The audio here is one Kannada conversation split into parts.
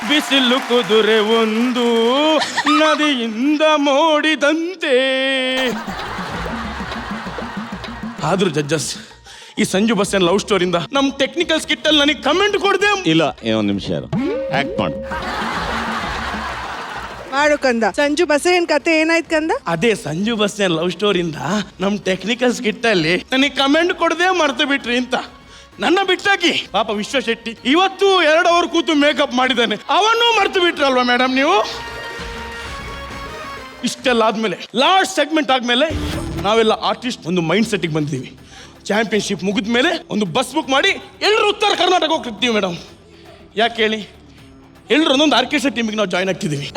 ಬಿಸಿಲು ಕುದುರೆ ಒಂದು ನದಿಯಿಂದ ಮೋಡಿದಂತೆ. ಆದ್ರೂ ಜಡ್ಜಸ್, ಈ ಸಂಜು ಬಸ್ಸನ್ ಲವ್ ಸ್ಟೋರಿಯಿಂದ ನಮ್ ಟೆಕ್ನಿಕಲ್ ಸ್ಕಿಟ್ ಅಲ್ಲಿ ನನಗೆ ಕಮೆಂಟ್ ಕೊಡದೆ. ಇಲ್ಲ, ಒಂದ್ ನಿಮಿಷ ಆಕ್ಟ್ ಮಾಡು. ಮಾಡು ಕಂದ. ಸಂಜು ಬಸಯ್ಯನ್ ಕತೆ ಏನಾಯ್ತು ಕಂದ? ಅದೇ ಸಂಜು ಬಸ್ಸನ್ ಲವ್ ಸ್ಟೋರಿಯಿಂದ ನಮ್ ಟೆಕ್ನಿಕಲ್ ಸ್ಕಿಟ್ ಅಲ್ಲಿ ನನಗೆ ಕಮೆಂಟ್ ಕೊಡದೆ ಮರ್ತು ಬಿಟ್ರಿ ಅಂತ. ನನ್ನ ಬಿಟ್ಟಾಕಿ ಪಾಪ ವಿಶ್ವಶೆಟ್ಟಿ ಇವತ್ತು 2 ಅವರ್ ಕೂತು ಮೇಕಪ್ ಮಾಡಿದ್ದಾನೆ, ಅವನ್ನೂ ಮರ್ತು ಬಿಟ್ರಲ್ವಾ ಮೇಡಮ್ ನೀವು? ಇಷ್ಟೆಲ್ಲ ಆದ್ಮೇಲೆ ಲಾಸ್ಟ್ ಸೆಗ್ಮೆಂಟ್ ಆದ್ಮೇಲೆ ನಾವೆಲ್ಲ ಆರ್ಟಿಸ್ಟ್ ಒಂದು ಮೈಂಡ್ ಸೆಟ್ಟಿಗೆ ಬಂದಿದ್ದೀವಿ. ಚಾಂಪಿಯನ್ಶಿಪ್ ಮುಗಿದ ಮೇಲೆ ಒಂದು ಬಸ್ ಬುಕ್ ಮಾಡಿ ಎಲ್ಲರೂ ಉತ್ತರ ಕರ್ನಾಟಕ ಹೋಗ್ತಿರ್ತೀವಿ ಮೇಡಮ್. ಯಾಕೆ ಹೇಳಿ, ಎಲ್ಲರೂ ಒಂದೊಂದು ಆರ್ಕೆಸ್ಟ್ರಾ ಟೀಮಿಗೆ ನಾವು ಜಾಯ್ನ್ ಆಗ್ತಿದ್ದೀವಿ.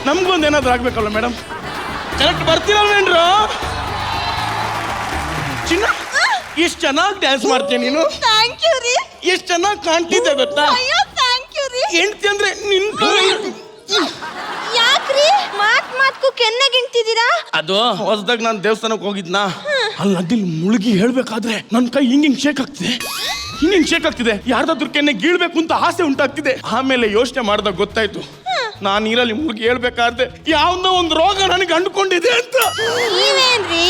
ನಮ್ಗೊಂದು ಏನಾದ್ರು ಆಗ್ಬೇಕಲ್ವ ಮೇಡಮ್? ಕರೆಕ್ಟ್ ಬರ್ತೀರಲ್ವೇನ್ರು? ಚಿನ್ನ, ಎಷ್ಟು ಚೆನ್ನಾಗಿ ಡ್ಯಾನ್ಸ್ ಮಾಡ್ತೀನಿ ನೀನು. ಥ್ಯಾಂಕ್ ಯು ರೀ. ಎಷ್ಟು ಚೆನ್ನಾಗಿ ಕಾಣ್ತಿದ್ದೆ ಗೊತ್ತಾ? ಅಯ್ಯೋ ಥ್ಯಾಂಕ್ ಯು ರೀ. ಹೆಂಡ್ತಿ ಅಂದ್ರೆ ನಿಂತು. ಯಾಕ್ರಿ ಮಾತ್ಕು ಕೆನ್ನೆಗಿಂತಿದ್ದೀರಾ? ಅದು ಹೊಸದಾಗ ನಾನು ದೇವಸ್ಥಾನಕ್ಕೆ ಹೋಗಿದ್ನಾ, ಅಲ್ಲಿ ನದಿಲ್ ಮುಳುಗಿ ಹೇಳ್ಬೇಕಾದ್ರೆ ನನ್ನ ಕೈ ಹಿಂಗಿಂಗ್ ಶೇಕ್ ಆಗ್ತಿದೆ, ಹಿಂಗಿಂಗ್ ಶೇಕ್ ಆಗ್ತಿದೆ. ಯಾರ್ದಾದ್ರು ಕೆನ್ನೆ ಗೀಳ್ಬೇಕು ಅಂತ ಆಸೆ ಉಂಟಾಗ್ತಿದೆ. ಆಮೇಲೆ ಯೋಚನೆ ಮಾಡ್ದಾಗ ಗೊತ್ತಾಯ್ತು, ನಾನು ನೀರಲ್ಲಿ ಮುಳುಗಿ ಹೇಳ್ಬೇಕಾದ್ರೆ ಯಾವ್ದೋ ಒಂದು ರೋಗ ನನಗೆ ಅಂಡ್ಕೊಂಡಿದೆ ಅಂತ. ನೀವೇನ್ರಿ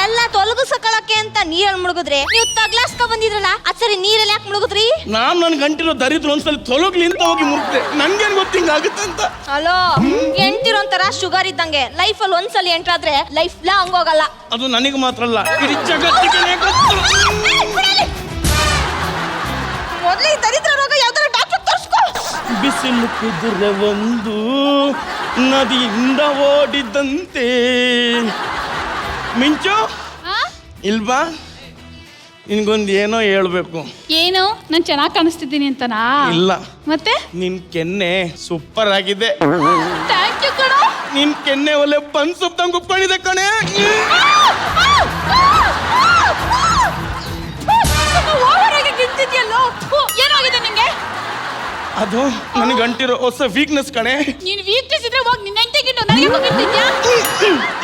ಎಲ್ಲ ತೊಲಗಿಸಕಳಕ್ಕೆ ಅಂತ ನೀರಲ್ಲಿ ಮುಳುಗುದ್ರೆ ನೀವು ತಗ್ಲಾಸ್ಕ ಬಂದಿದ್ರಲ್ಲ, ಅದ್ ಸರಿ ನೀರಲ್ಲಿ ಯಾಕೆ ಮುಳುಗುದ್ರಿ? ನಾನ್ ನನ್ ಗಂಟಿರೋ ದರಿದ್ರ ಒಂದ್ಸಲ ತೊಲಗ್ಲಿ ಅಂತ ಹೋಗಿ ಮುಳುಗ್ದೆ. ನನ್ಗೇನ್ ಗೊತ್ತಿಂಗಾಗುತ್ತೆ ಅಂತ. ಹಲೋ, ಎಂಟಿರೋಂತರ ಶುಗರ್ ಇದ್ದಂಗೆ ಲೈಫಲ್ಲಿ ಒಂದ್ಸಲ ಎಂಟ್ರಾದ್ರೆ ಲೈಫ್ ಲಾಂಗ್ ಹೋಗಲ್ಲ. ಅದು ನನಗೆ ಮಾತ್ರ ಅಲ್ಲ, ಇಡೀ ಜಗತ್ತಿಗೆ ಗೊತ್ತು. ಮೊದ್ಲು ಈ ದರಿದ್ರ ರೋಗ ಯಾವ್ದಾರ ಡಾಕ್ಟರ್ ತೋರಿಸ್ಕೋ. ಬಿಸಿಲು ಕುದುರೆ ಒಂದು ನದಿಯಿಂದ ಓಡಿದಂತೆ. ಮಿಂಚು ಇಲ್ವಾ, ನಿನ್ಗೊಂದು ಏನೋ ಹೇಳ್ಬೇಕು. ಏನು? ನಾನು ಚೆನ್ನಾಗಿ ಕಾಣಿಸ್ತಿದ್ದೀನಿ ಅಂತನಾ? ಇಲ್ಲ, ಮತ್ತೆ ನಿನ್ ಕೆನ್ನೆ ಸೂಪರ್ ಆಗಿದೆ. ಥ್ಯಾಂಕ್ ಯು ಕಣ. ನಿನ್ ಕೆನ್ನೆ ಒಳ್ಳೆ ಬನ್ ಸೊಪ್ಪಂಗ್ ಉಪ್ಕೊಂಡಿದೆ ಕಣೆ. ಏನಾಗಿದೆ ನಿಂಗೆ? ಅದು ನನಗೆ ಅಂಟಿರೋ ಹೊಸ ವೀಕ್ನೆಸ್ ಕಣೆ. ನೀನ್ ವೀಕ್ನೆಸ್ ಇದ್ರೆ ಹೋಗಿ ನಿನ್ನ ಹೆಂಡತಿಗಿಟ್ಟು ನನಗೆ ಹೋಗಿರ್ತಿದ್ಯಾ?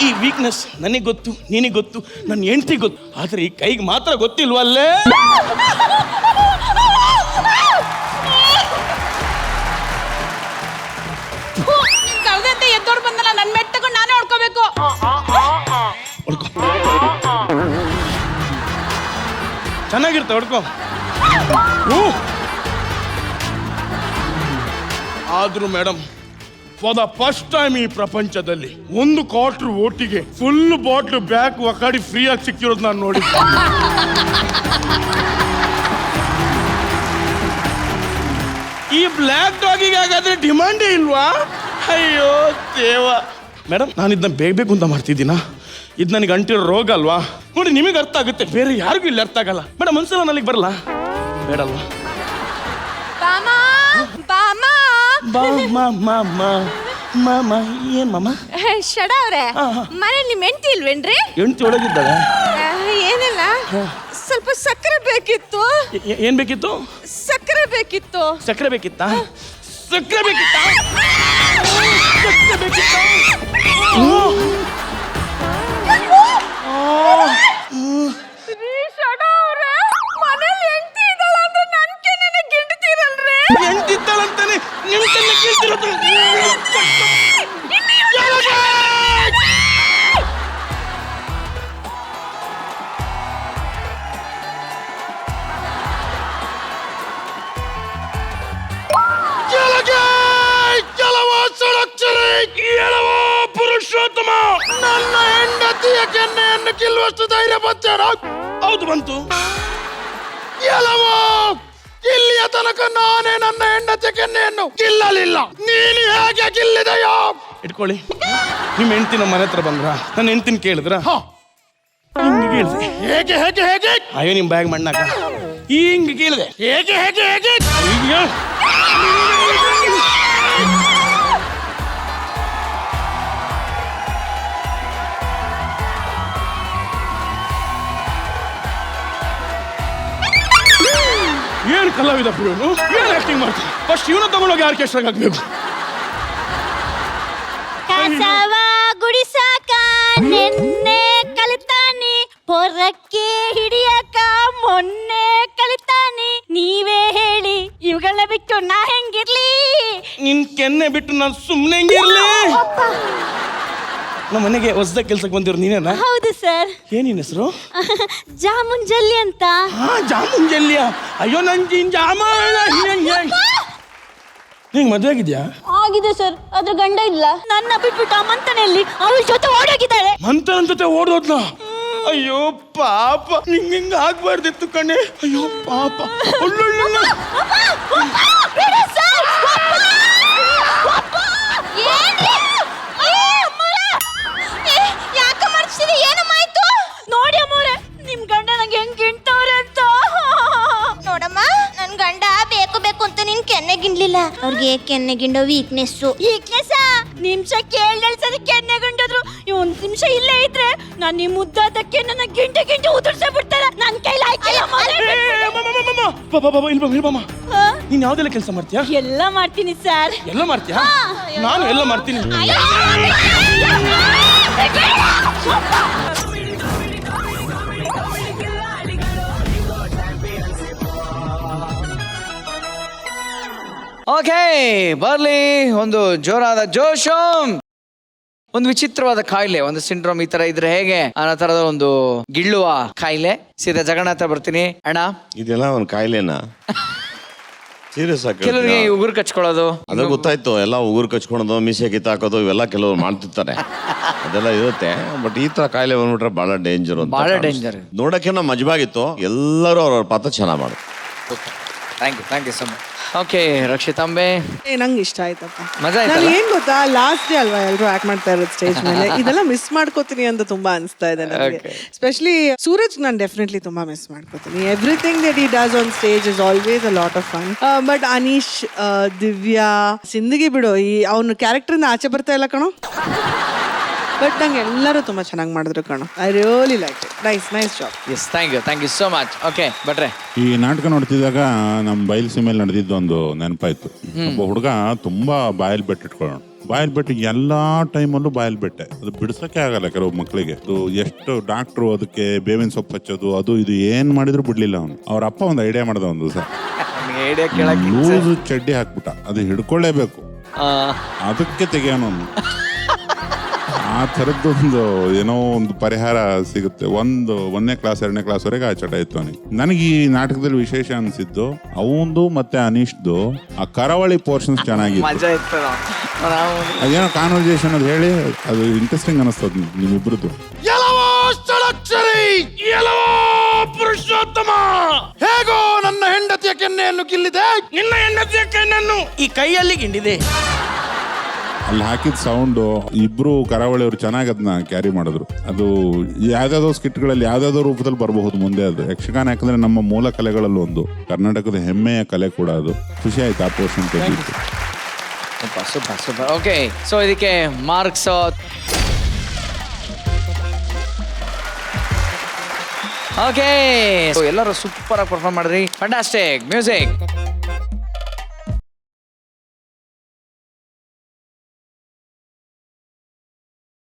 ಈ ವೀಕ್ನೆಸ್ ನನಗೆ ಗೊತ್ತು, ನಿನಗೆ ಗೊತ್ತು, ನನ್ನ ಹೆಂಡತಿ ಗೊತ್ತು, ಆದ್ರೆ ಈ ಕೈಗೆ ಮಾತ್ರ ಗೊತ್ತಿಲ್ವಲ್ಲೇ. ನಿನ್ ಕಳ್ದಂತೆ ಎದ್ದೋಡ್ ಬಂದಲ್ಲ, ನನ್ ಮೆಟ್ ತಗೊಂಡು ನಾನೇ ಹೊಡ್ಕೋಬೇಕು. ಹೊಡ್ಕೊ, ಚೆನ್ನಾಗಿರ್ತ ಹೊಡ್ಕೊ. ಆದ್ರೂ madam, for the first time ಈ ಪ್ರಪಂಚದಲ್ಲಿ 1 ಕ್ವಾರ್ಟರ್ ಓಟಿಗೆ ಫುಲ್ ಬಾಟ್ಲು ಬ್ಯಾಕ್ ಒಕಾಡಿ ಫ್ರೀ ಆಗಿ ಸಿಕ್ಕಿರೋದು ನಾನು ನೋಡಿ. ಈ ಬ್ಲ್ಯಾಕ್ ಡಾಗಿಗೆ ಹಾಗಾದ್ರೆ ಡಿಮಾಂಡೇ ಇಲ್ವಾ? ಅಯ್ಯೋ ದೇವ. ಮೇಡಮ್, ನಾನು ಇದನ್ನ ಬೇಕು ಅಂತ ಮಾಡ್ತಿದ್ದೀನಾ? ಇದು ನನಗೆ ಅಂಟಿರೋ ರೋಗ ಅಲ್ವಾ? ನೋಡಿ, ನಿಮಗೆ ಅರ್ಥ ಆಗುತ್ತೆ, ಬೇರೆ ಯಾರಿಗೂ ಇಲ್ಲಿ ಅರ್ಥ ಆಗಲ್ಲ. ಮೇಡಮ್, ಒಂದ್ಸಲ ನನಗೆ ಬರಲ್ಲ ಬೇಡಲ್ವಾ? ಮಾಮ ಏನ್ ಮಾಮ? ಶಡ ಅವ್ರೆ, ಮನೆ ನಿಮ್ ಹೆಂಡತಿ ಇಲ್ವೇನ್ರಿ? ಹೆಂಡತಿ ಒಳಗಿದ್ದಾಳೆ. ಏನಿಲ್ಲ, ಸ್ವಲ್ಪ ಸಕ್ಕರೆ ಬೇಕಿತ್ತು. ಏನ್ ಬೇಕಿತ್ತು? ಸಕ್ಕರೆ ಬೇಕಿತ್ತು. ಸಕ್ಕರೆ ಬೇಕಿತ್ತಾ? ಸಕ್ಕರೆ ಬೇಕಿತ್ತಾ? ಸಕ್ಕರೆ ಬೇಕಿತ್ತಾ? ಎಂಟಿದ್ದಾಳಂತಾನೆ ನಿಮ್ಗೆಲ್ಲ ಕೇಳ್ತಿರೋದು. ಪುರುಷೋತ್ತಮ, ನನ್ನ ಹೆಂಡತಿಯ ಕೆನ್ನೆಯನ್ನು ಕಿಲ್ಲುವಷ್ಟು ಧೈರ್ಯ ಬಂತೇನ? ಹೌದು, ಬಂತು. ಇಲ್ಲಿಯ ತನಕ ನಾನೇ ನನ್ನ ಹೆಂಡತಿ ಕೆನ್ನೆಯನ್ನು ಕಿಲ್ಲಲಿಲ್ಲ. ನೀನು ಹೇಗೆ ಕಿಲ್ಲಿದೆಯೋ? ಇಟ್ಕೊಳ್ಳಿ, ನಿಮ್ಮ ಹೆಂಡತಿ ನಮ್ಮ ಮನೆ ಹತ್ರ ಬಂದ್ರ, ನನ್ನ ಹೆಂಡತಿನ ಕೇಳಿದ್ರ? ಹಿಂಗೆ ಕೇಳಿದೆ. ಹೇಗೆ ಹೇಗೆ ಹೇಗೆ? ಅಯ್ಯೋ, ನಿಮ್ ಬ್ಯಾಗ್ ಮಣ್ಣಾಕ. ಹಿಂಗೆ ಕೇಳಿದೆ. ಹೇಗೆ ಹೇಗೆ ಹೇಗೆ? ಏನ್ ಕಲಾವಿದ ಇವನು? ಏನ್ ಆಕ್ಟಿಂಗ್ ಮಾಡ್ತಾನೆ? ಫಸ್ಟ್ ಇವನು ತಗೊಂಡೋಗಿ ಆರ್ಕೆಸ್ಟ್ರಾಗ ಹಾಕ್ಬೇಕು. ಕಸವ ಗುಡಿಸಾಕ ನೆನ್ನೆ ಕಲಿತಾನಿ, ಹೊರಕ್ಕೆ ಹಿಡಿಯಕ ಮೊನ್ನೆ ಕಲಿತಾನಿ, ನೀವೇ ಹೇಳಿ ಇವುಗಳನ್ನ ಬಿಟ್ಟು ನಾ ಹೆಂಗಿರ್ಲಿ? ನಿನ್ ಕೆನ್ನೆ ಬಿಟ್ಟು ನಾನು ಸುಮ್ಮನೆ ಹೆಂಗಿರ್ಲಿ? ನಮ್ಮ ಮನೆಗೆ ಹೊಸದಾಗಿ ಕೆಲ್ಸಕ್ಕೆ ಬಂದಿರೋ ನೀನೇನಾ? ಹೌದು ಸರ್. ಏನಿನ ಹೆಸರು? ಜಾಮೂನ್ ಜಲ್ಲಿ ಅಂತ. ಹಾ, ಜಾಮೂನ್ ಜಲ್ಲಿಯ. ಅಯ್ಯೋ ನಂಗೆ ನಿಂಗೆ ಮದುವೆ ಆಗಿದ್ಯಾ? ಆಗಿದೆ ಸರ್, ಅದ್ರ ಗಂಡ ಇಲ್ಲ. ನನ್ನ ಬಿಟ್ಬಿಟ್ಟು ಆ ಮಂತನೆಯಲ್ಲಿ ಅವಳ ಜೊತೆ ಓಡೋಗಿದ್ದಾಳೆ. ಮಂತನ ಜೊತೆ ಓಡೋದ್ನ? ಅಯ್ಯೋ ಪಾಪ, ಹಿಂಗ ಆಗ್ಬಾರ್ದಿತ್ತು ಕಣೆ. ಅಯ್ಯೋ ಪಾಪ. ಯಾಕ ಮಾಡ್ಸಿದೆ? ಏನಮ್ಮಾಯ್ತು? ನೋಡಿ ಅಮ್ಮೋರೆ, ನಿಮ್ ಗಂಡ ನಂಗೆ ಹೆಂಗ್ ಗಿಣ್ತವ್ರೆ ಅಂತ. ನೋಡಮ್ಮ, ನನ್ ಗಂಡ ಬೇಕು ಬೇಕು ಅಂತ ನಿನ್ ಕೆನ್ನೆ ಗಿಣ್ಲಿಲ್ಲ. ಅವ್ರಿಗೆ ಕೆನ್ನೆ ಗಿಂಡೋ ವೀಕ್ನೆಸ್. ನಿಮಿಷಕ್ಕೆ 7 ಸರಿ ಕೆನ್ನೆ ಗಿಂಡಿದ್ರು. ಒಂದ್ ನಿಮಿಷ ಇಲ್ಲೇ ಇದ್ರೆ ನಾನ್ ನಿಮ್ ಮುದ್ದಾದಕ್ಕೆ ನನ್ನ ಗಿಂಡಿ ಉದುರ್ಸೇ ಬಿಡ್ತಾರೆ. ನನ್ ಕೈಲಿ ಆಯ್ತಿಲ್ಲ. ನೀನ್ ಯಾವ್ದೆಲ್ಲ ಕೆಲಸ ಮಾಡ್ತೀಯಾ? ಎಲ್ಲ ಮಾಡ್ತೀನಿ ಸರ್. ಎಲ್ಲ ಮಾಡ್ತೀಯಾ? ನಾನು ಎಲ್ಲ ಮಾಡ್ತೀನಿ. ಓಕೆ, ಬರ್ಲಿ ಒಂದು ಜೋರಾದ ಜೋಶು. ಒಂದು ವಿಚಿತ್ರವಾದ ಕಾಯಿಲೆ, ಒಂದು ಸಿಂಡ್ರೋಮ್ ಈ ತರ ಇದ್ರೆ ಹೇಗೆ ಅನ್ನೋ ತರದ ಒಂದು ಗಿಳ್ಳುವ ಕಾಯಿಲೆ. ಸೀದಾ ಜಗನ್ನಾಥ ಬರ್ತೀನಿ. ಅಣ್ಣ, ಇದೆಲ್ಲ ಒಂದು ಕಾಯಿಲೆನಾ? ಸೀರಿಯಸ್ ಆಗಿ ಕೆಲವರಿಗೆ ಉಗುರು ಕಚ್ಕೊಳ್ಳೋದು ಅದ ಗೊತ್ತಾಯ್ತು. ಎಲ್ಲ ಉಗುರು ಕಚ್ಕೊಳೋದು, ಮೀಸೆ ಕಿತ್ತಾಕೋದು ಇವೆಲ್ಲ ಕೆಲವರು ಮಾಡ್ತಿರ್ತಾರೆ. ಅದೆಲ್ಲ ಇರುತ್ತೆ. ಬಟ್ ಈ ತರ ಕಾಯಿಲೆ ಬಂದ್ಬಿಟ್ರೆ ಬಹಳ ಡೇಂಜರ್ ಅಂತ. ಬಹಳ ಡೇಂಜರ್. ನೋಡಕ್ಕೆ ನಾವು ಮಜವಾಗಿತ್ತು. ಎಲ್ಲರೂ ಅವ್ರವ್ರ ಪಾತ್ರ ಚೆನ್ನಾಗಿ ಮಾಡೋದು. Thank you so much. Okay, ರಕ್ಷಿತಾಂಬೆ, ನಂಗೆ ಇಷ್ಟ ಆಯ್ತಪ್ಪ. ಮಜಾ ನಾನು ಆಯ್ತಲ್ಲ? ಏನ್ ಗೊತ್ತಾ, ಲಾಸ್ಟ್ ಡೇ ಅಲ್ವಾ ಎಲ್ರು ಆಕ್ಟ್ ಮಾಡ್ತಾ ಇರೋದು ಸ್ಟೇಜ್ ಮೇಲೆ. ಇದೆಲ್ಲ ಮಿಸ್ ಮಾಡ್ಕೋತೀನಿ ಅಂತ ತುಂಬಾ ಅನಿಸ್ತಾ ಇದೆ ನನಗೆ. Okay. ಎಸ್ಪೆಷಲಿ ಸೂರಜ್ ನಾನು ಡೆಫಿನೆಟ್ಲಿ ತುಂಬಾ ಮಿಸ್ ಮಾಡ್ಕೋತೀನಿ. Everything that he does on stage is always a lot of fun. But Aneesh, Divya, Sindagi ಬಿಡು, ಈ ಅವ್ನ ಕ್ಯಾರೆಕ್ಟರ್ ಆಚೆ ಬರ್ತಾ ಇಲ್ಲ ಕಣೋ. ಬಟ್ ನಂಗೆ ಎಲ್ಲರೂ ತುಂಬಾ ಚೆನ್ನಾಗಿ ಮಾಡಿದ್ರು ಕಣೋ. I really like it. Nice job. Yes, thank you so much. Okay, ಬಟ್ರೆ ಈ ನಾಟಕ ನೋಡ್ತಿದ್ದಾಗ ನಮ್ಮ ಬಯಲುಸೀಮೆಯಲ್ಲಿ ನಡೆದಿದ್ದು ಒಂದು ನೆನಪಾಯ್ತು. ಒಬ್ಬ ಹುಡುಗ ತುಂಬಾ ಬಾಯಲ್ಲಿ ಬೆಟ್ಟಿಟ್ಕೊಳ್ಳೋಣ. ಬಾಯಲ್ಲಿ ಬೆಟ್ಟು ಎಲ್ಲಾ ಟೈಮಲ್ಲೂ ಬಾಯಲ್ಲಿ ಬೆಟ್ಟೆ. ಅದು ಬಿಡ್ಸಕ್ಕೆ ಆಗಲ್ಲ ಕೆಲವು ಮಕ್ಕಳಿಗೆ. ಅದು ಎಷ್ಟು ಡಾಕ್ಟ್ರು ಅದಕ್ಕೆ ಬೇವಿನ ಸೊಪ್ಪು ಹಚ್ಚೋದು ಅದು ಇದು ಏನ್ ಮಾಡಿದ್ರು ಬಿಡ್ಲಿಲ್ಲ ಅವನು. ಅವ್ರ ಅಪ್ಪ ಒಂದು ಐಡಿಯಾ ಮಾಡ್ದ, ಒಂದು ಸಹ ಐಡಿಯಾ ಕೇಳಕ್ಕೆ ಲೂಸು ಚಡ್ಡಿ ಹಾಕ್ಬಿಟ್ಟ. ಅದು ಹಿಡ್ಕೊಳ್ಳೇಬೇಕು, ಅದಕ್ಕೆ ತೆಗೆಯೋನು. ಆ ಥರದ್ದೊಂದು ಏನೋ ಒಂದು ಪರಿಹಾರ ಸಿಗುತ್ತೆ. 1ನೇ ಕ್ಲಾಸ್ 2ನೇ ಕ್ಲಾಸ್ವರೆಗೆ ಆ ಚಟ ಇತ್ತು ಅವನಿಗೆ. ನನಗೆ ಈ ನಾಟಕದಲ್ಲಿ ವಿಶೇಷ ಅನಿಸಿದ್ದು ಅವಂದು ಮತ್ತೆ ಅನೀಶ್ದು ಆ ಕರಾವಳಿ ಪೋರ್ಷನ್ಸ್ ಚೆನ್ನಾಗಿತ್ತು. ಮಜಾ ಇತ್ತು. ಅದೇನೋ ಕಾನ್ವರ್ಸೇಷನ್ ಅದು ಹೇಳಿ, ಅದು ಇಂಟ್ರೆಸ್ಟಿಂಗ್ ಅನಿಸ್ತದ ನಿಮ್ಮಿಬ್ರದ್ದು. ಎಲ್ಲವೋ ಸ್ಥಳಾಕ್ಷರಿ, ಎಲ್ಲವೋ ಪುರುಷೋತ್ತಮ. ಹೇಗೋ ನನ್ನ ಹೆಂಡತಿಯ ಕೆನ್ನೆಯನ್ನು ಗಿಲ್ಲಿದೆ, ನಿನ್ನ ಹೆಂಡತಿಯ ಕೆನ್ನೆಯನ್ನು ಈ ಕೈಯಲ್ಲಿ ಗಿಂಡಿದೆ. ಅಲ್ಲಿ ಹಾಕಿದ ಸೌಂಡು ಇಬ್ರು ಕರಾವಳಿಯವರು ಚೆನ್ನಾಗಿ ಅದನ್ನ ಕ್ಯಾರಿ ಮಾಡಿದ್ರು. ಅದು ಯಾವ್ದಾದೋ ಸ್ಕಿಟ್ಗಳಲ್ಲಿ ಯಾವ್ದಾದೋ ರೂಪದಲ್ಲಿ ಬರಬಹುದು ಮುಂದೆ. ಅದು ಯಕ್ಷಗಾನ ಯಾಕಂದ್ರೆ ನಮ್ಮ ಮೂಲ ಕಲೆಗಳಲ್ಲಿ ಒಂದು, ಕರ್ನಾಟಕದ ಹೆಮ್ಮೆಯ ಕಲೆ ಕೂಡ. ಅದು ಖುಷಿ ಆಯ್ತು ಆ ಪೋರ್ಷನ್ ತೆಗೆದಿತ್ತು. ಸೂಪರ್. ಓಕೆ, ಸೊ ಇದಕ್ಕೆ ಮಾರ್ಕ್ಸ್. ಓಕೆ, ಎಲ್ಲರೂ ಸೂಪರ್ ಆಗಿ ಪರ್ಫಾರ್ಮ್ ಮಾಡಿದ್ರಿ. Fantastic music.